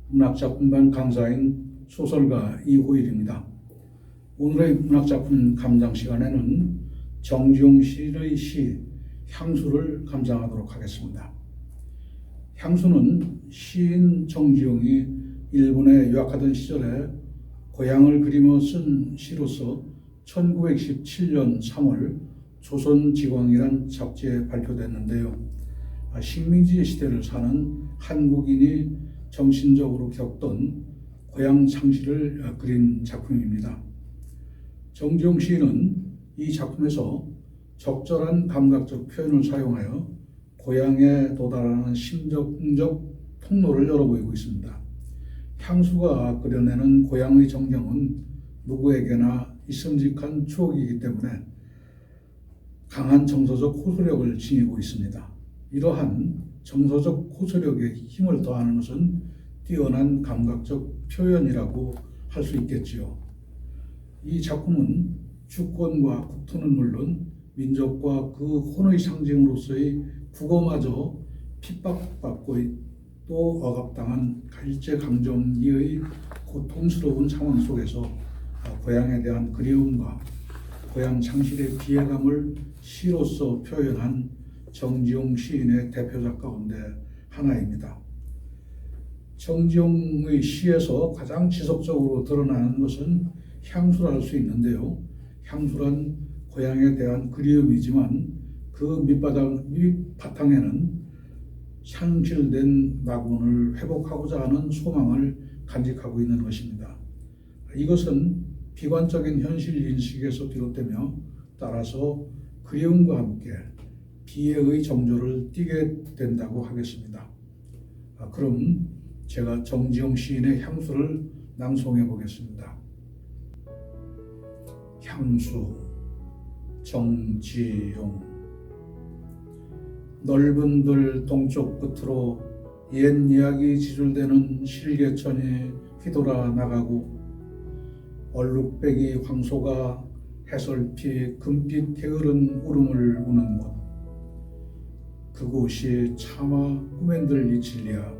문학작품반 강사인 소설가 이호일입니다. 오늘의 문학작품 감상 시간에는 정지용 시인의 시 향수를 감상하도록 하겠습니다. 향수는 시인 정지용이 일본에 유학하던 시절에 고향을 그리며 쓴 시로서 1917년 3월 조선지광이란 잡지에 발표됐는데요. 식민지 시대를 사는 한국인이 정신적으로 겪던 고향 상실을 그린 작품입니다. 정지용 시인은 이 작품에서 적절한 감각적 표현을 사용하여 고향에 도달하는 심정적 통로를 열어보이고 있습니다. 향수가 그려내는 고향의 정경은 누구에게나 있음직한 추억이기 때문에 강한 정서적 호소력을 지니고 있습니다. 이러한 정서적 호소력에 힘을 더하는 것은 뛰어난 감각적 표현이라고 할 수 있겠지요. 이 작품은 주권과 국토는 물론 민족과 그 혼의 상징으로서의 국어마저 핍박받고 또 억압당한 일제강점기의 고통스러운 상황 속에서 고향에 대한 그리움과 고향 상실의 비애감을 시로서 표현한 정지용 시인의 대표작 가운데 하나입니다. 정지용의 시에서 가장 지속적으로 드러나는 것은 향수라 할 수 있는데요. 향수란 고향에 대한 그리움이지만 그 밑바탕에는 상실된 낙원을 회복하고자 하는 소망을 간직하고 있는 것입니다. 이것은 비관적인 현실 인식에서 비롯되며 따라서 그리움과 함께 비애의 정조를 띠게 된다고 하겠습니다. 그럼 제가 정지용 시인의 향수를 낭송해 보겠습니다. 향수, 정지용. 넓은 들 동쪽 끝으로 옛 이야기 지줄대는 실개천이 휘돌아 나가고 얼룩배기 황소가 해설피 금빛 게으른 울음을 우는 곳. 그곳이 차마 꿈엔들 이칠리야.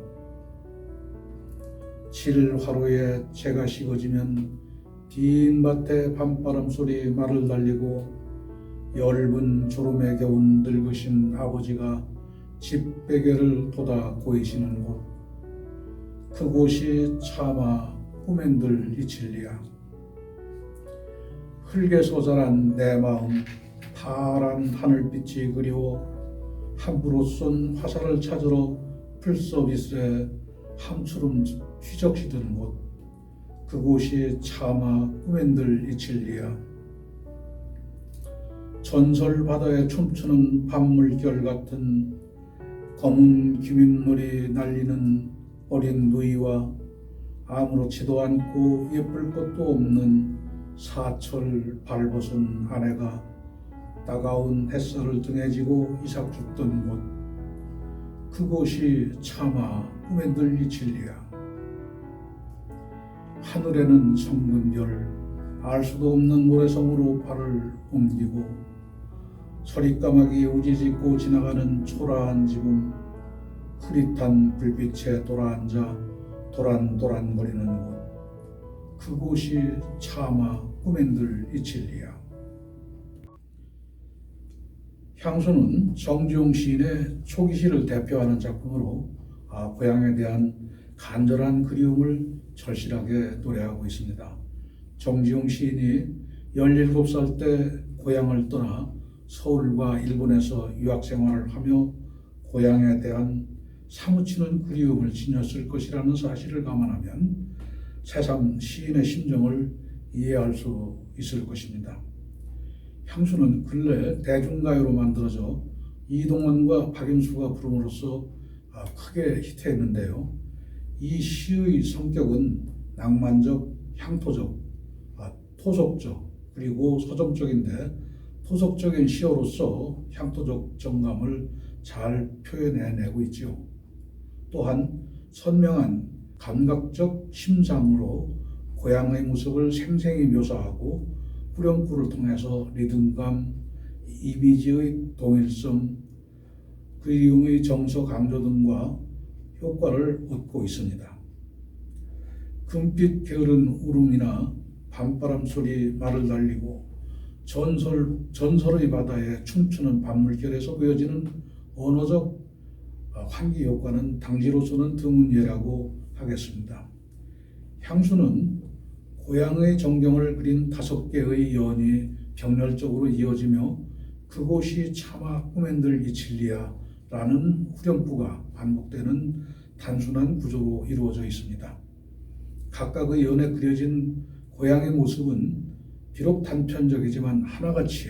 칠화로에 재가 식어지면 빈 밭에 밤바람 소리 말을 날리고 엷은 졸음에 겨운 늙으신 아버지가 집 베개를 돋아 고이시는 곳. 그곳이 차마 꿈엔들 이칠리야. 흙에서 자란 내 마음 파란 하늘빛이 그리워 함부로 쏜 화살을 찾으러 풀서비스에 함추름 휘적시던 곳. 그곳이 차마 꿈엔들 이칠리야. 전설 바다에 춤추는 밤물결 같은 검은 귀민머리 날리는 어린 누이와 아무렇지도 않고 예쁠 것도 없는 사철 발벗은 아내가 따가운 햇살을 등에 지고 이삭 죽던 곳. 그곳이 차마 꿈엔들 이칠리야. 하늘에는 성근별, 알 수도 없는 모래성으로 발을 옮기고 서리까마귀 우지짓고 지나가는 초라한 지붕, 흐릿한 불빛에 돌아앉아 도란도란거리는 곳. 그곳이 차마 꿈엔들 이칠리야. 향수는 정지용 시인의 초기 시를 대표하는 작품으로 고향에 대한 간절한 그리움을 절실하게 노래하고 있습니다. 정지용 시인이 17살 때 고향을 떠나 서울과 일본에서 유학 생활을 하며 고향에 대한 사무치는 그리움을 지녔을 것이라는 사실을 감안하면 새삼 시인의 심정을 이해할 수 있을 것입니다. 향수는 근래 대중가요로 만들어져 이동원과 박인수가 부름으로써 크게 히트했는데요. 이 시의 성격은 낭만적, 향토적, 토속적, 그리고 서정적인데 토속적인 시어로서 향토적 정감을 잘 표현해내고 있죠. 또한 선명한 감각적 심상으로 고향의 모습을 생생히 묘사하고 후렴구를 통해서 리듬감, 이미지의 동일성, 그리움의 정서 강조 등과 효과를 얻고 있습니다. 금빛 게으른 울음이나 밤바람 소리 말을 날리고 전설의 바다에 춤추는 밤물결에서 보여지는 언어적 환기 효과는 당시로서는 드문 예라고 하겠습니다. 향수는 고향의 정경을 그린 5개의 연이 병렬적으로 이어지며 그곳이 차마 꿈엔들 이 진리야라는 후렴구가 반복되는 단순한 구조로 이루어져 있습니다. 각각의 연에 그려진 고향의 모습은 비록 단편적이지만 하나같이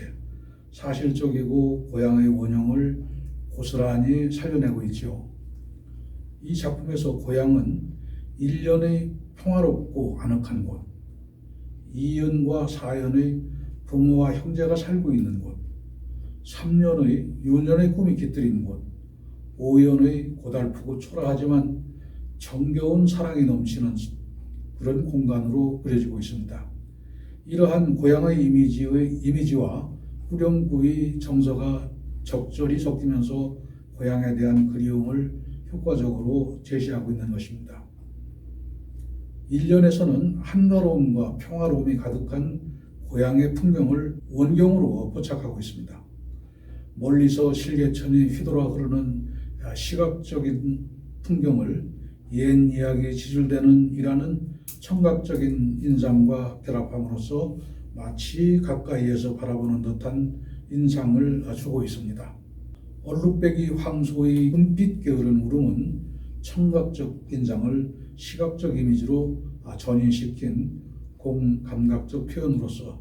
사실적이고 고향의 원형을 고스란히 살려내고 있죠. 이 작품에서 고향은 1년의 평화롭고 아늑한 곳, 2년과 4년의 부모와 형제가 살고 있는 곳, 3년의 유년의 꿈이 깃들인 곳, 5년의 고달프고 초라하지만 정겨운 사랑이 넘치는 그런 공간으로 그려지고 있습니다. 이러한 고향의 이미지와 후렴구의 정서가 적절히 섞이면서 고향에 대한 그리움을 효과적으로 제시하고 있는 것입니다. 1년에서는 한가로움과 평화로움이 가득한 고향의 풍경을 원경으로 포착하고 있습니다. 멀리서 실개천이 휘돌아 흐르는 시각적인 풍경을 옛 이야기에 지줄되는 이라는 청각적인 인상과 결합함으로써 마치 가까이에서 바라보는 듯한 인상을 주고 있습니다. 얼룩배기 황소의 은빛 게으른 울음은 청각적 인상을 시각적 이미지로 전인시킨 공감각적 표현으로서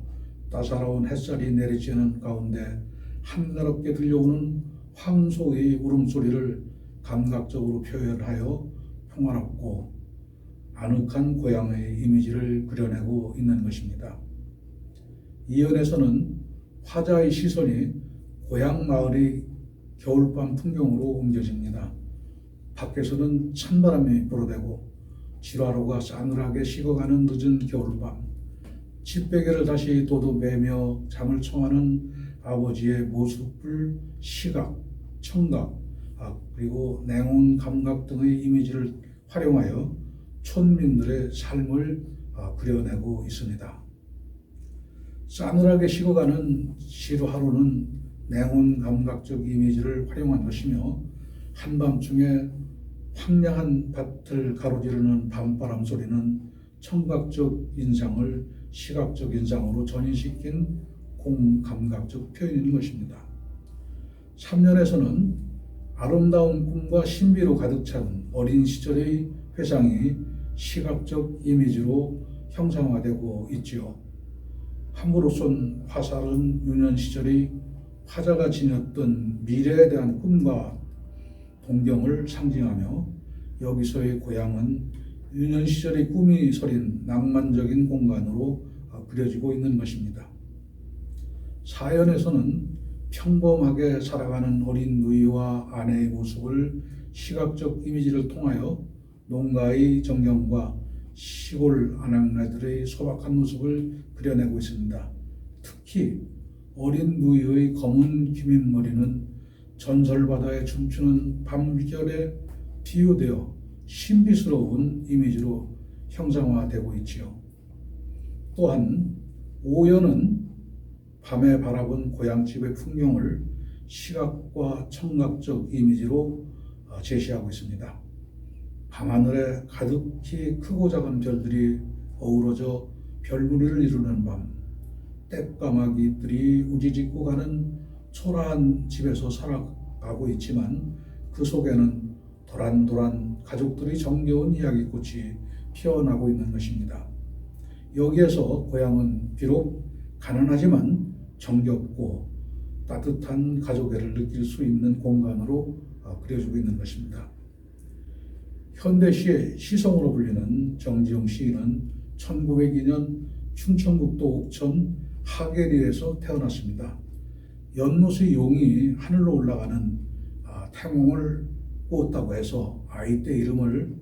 따사로운 햇살이 내리쬐는 가운데 한가롭게 들려오는 황소의 울음소리를 감각적으로 표현하여 평화롭고 아늑한 고향의 이미지를 그려내고 있는 것입니다. 이 연에서는 화자의 시선이 고향 마을의 겨울밤 풍경으로 옮겨집니다. 밖에서는 찬바람이 불어대고 지화로가 싸늘하게 식어가는 늦은 겨울밤, 집베개를 다시 도도매며 잠을 청하는 아버지의 모습을 시각, 청각, 그리고 냉온 감각 등의 이미지를 활용하여 촌민들의 삶을 그려내고 있습니다. 싸늘하게 식어가는 시루하루는 냉온 감각적 이미지를 활용한 것이며 한밤중에 황량한 밭을 가로지르는 밤바람 소리는 청각적 인상을 시각적 인상으로 전이시킨 공감각적 표현인 것입니다. 3년에서는 아름다운 꿈과 신비로 가득 찬 어린 시절의 회상이 시각적 이미지로 형상화되고 있지요. 함으로선 화살은 유년 시절의 화자가 지녔던 미래에 대한 꿈과 동경을 상징하며 여기서의 고향은 유년 시절의 꿈이 서린 낭만적인 공간으로 그려지고 있는 것입니다. 사연에서는 평범하게 살아가는 어린 누이와 아내의 모습을 시각적 이미지를 통하여 농가의 정경과 시골 아낙네들의 소박한 모습을 그려내고 있습니다. 특히 어린 누이의 검은 기민머리는 전설바다에 춤추는 밤물결에 비유되어 신비스러운 이미지로 형상화되고 있지요. 또한 오연은 밤에 바라본 고향집의 풍경을 시각과 청각적 이미지로 제시하고 있습니다. 밤하늘에 가득히 크고 작은 별들이 어우러져 별무리를 이루는 밤, 뗏까마귀들이 우지짓고 가는 초라한 집에서 살아가고 있지만 그 속에는 도란도란 가족들이 정겨운 이야기꽃이 피어나고 있는 것입니다. 여기에서 고향은 비록 가난하지만 정겹고 따뜻한 가족애를 느낄 수 있는 공간으로 그려지고 있는 것입니다. 현대시의 시성으로 불리는 정지용 시인은 1902년 충청북도 옥천 하계리에서 태어났습니다. 연못의 용이 하늘로 올라가는 태몽을 꾸었다고 해서 아이 때 이름을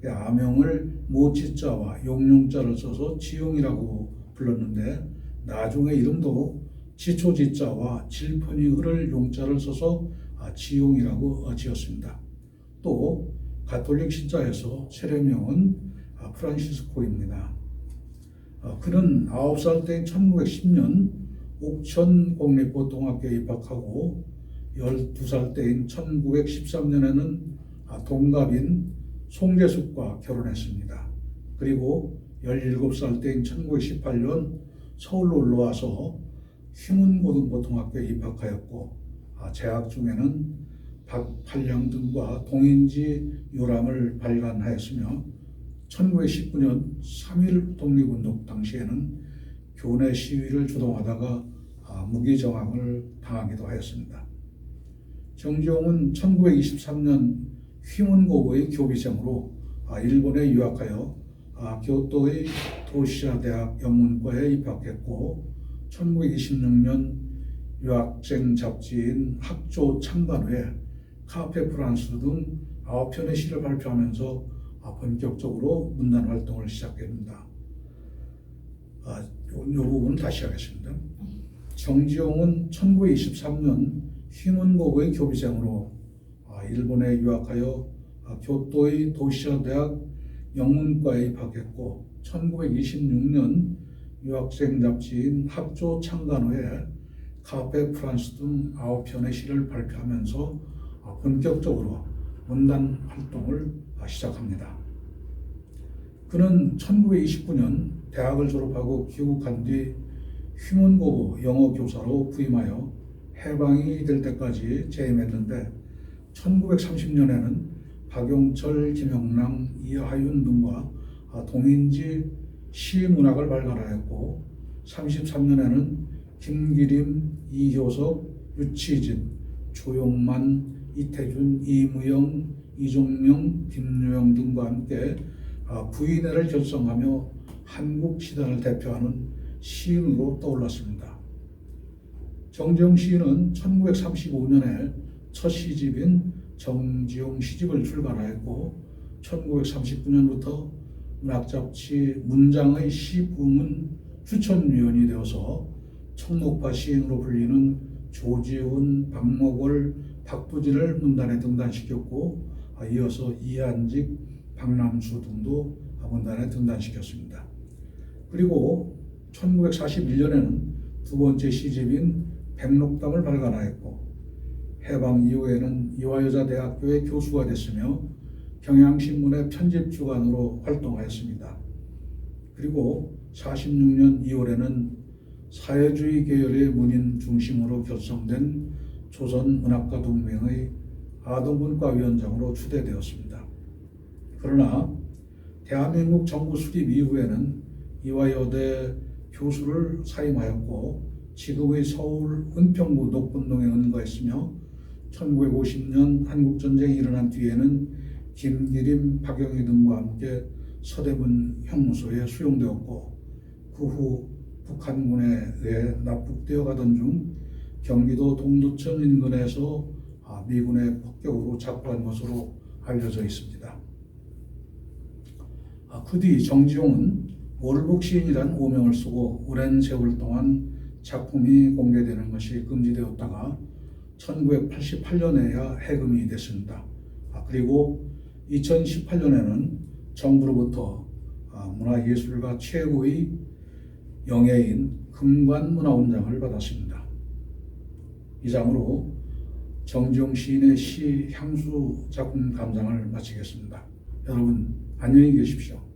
아명을 모치자와 용용자를 써서 지용이라고 불렀는데 나중에 이름도 지초지자와 질펀이 흐를 용자를 써서 지용이라고 지었습니다. 또 가톨릭 신자에서 세례명은 프란시스코입니다. 그는 9살 때인 1910년 옥천 공립고등학교에 입학하고 12살 때인 1913년에는 동갑인 송재숙과 결혼했습니다. 그리고 17살 때인 1918년 서울로 올라와서 휘문고등고등학교에 입학하였고 재학 중에는 박팔량 등과 동인지 요람을 발간하였으며 1919년 3.1 독립운동 당시에는 교내 시위를 주동하다가 무기정항을 당하기도 하였습니다. 정지용은 1923년 휘문고고의 교비생으로 일본에 유학하여 교토의 도시아 대학 영문과에 입학했고 1926년 유학생 잡지인 학조 창간 후에 카페 프랑스 등 9편의 시를 발표하면서 본격적으로 문단 활동을 시작합니다. 이 부분 다시 하겠습니다. 정지용은 1923년 휘문고고의 교비생으로 일본에 유학하여 교토의 도시아 대학 영문과에 입학했고 1926년 유학생 잡지인 학조 창간 후에 카페 프랑스 등 9편의 시를 발표하면서 본격적으로 문단 활동을 시작합니다. 그는 1929년 대학을 졸업하고 귀국한 뒤 휘문고고 영어 교사로 부임하여 해방이 될 때까지 재임했는데 1930년에는 박용철, 김영랑, 이하윤 등과 동인지 시문학을 발간하였고 33년에는 김기림, 이효석, 유치진, 조용만, 이태준, 이무영, 이종명, 김유영 등과 함께 부인회를 결성하며 한국 시단을 대표하는 시인으로 떠올랐습니다. 정지용 시인은 1935년에 첫 시집인 정지용 시집을 출간하였고 1939년부터 문학잡지 문장의 시부문 추천위원이 되어서 청록파 시인으로 불리는 조지훈, 박목월, 박부진을 문단에 등단시켰고 이어서 이한직, 박남수 등도 문단에 등단시켰습니다. 그리고 1941년에는 두 번째 시집인 백록담을 발간하였고 해방 이후에는 이화여자대학교의 교수가 됐으며 경향신문의 편집주간으로 활동하였습니다. 그리고 46년 2월에는 사회주의 계열의 문인 중심으로 결성된 조선문학가동맹의 아동문과위원장으로 추대되었습니다. 그러나 대한민국 정부 수립 이후에는 이화여대 교수를 사임하였고 지금의 서울 은평구 녹분동에 은거했으며 1950년 한국전쟁이 일어난 뒤에는 김기림, 박영희 등과 함께 서대문 형무소에 수용되었고 그 후 북한군에 의해 납북되어 가던 중 경기도 동두천 인근에서 미군의 폭격으로 작고한 것으로 알려져 있습니다. 그 뒤 정지용은 월북 시인이란 오명을 쓰고 오랜 세월 동안 작품이 공개되는 것이 금지되었다가 1988년에야 해금이 됐습니다. 그리고 2018년에는 정부로부터 문화예술가 최고의 영예인 금관문화원장을 받았습니다. 이상으로 정지용 시인의 시 향수 작품 감상을 마치겠습니다. 여러분 안녕히 계십시오.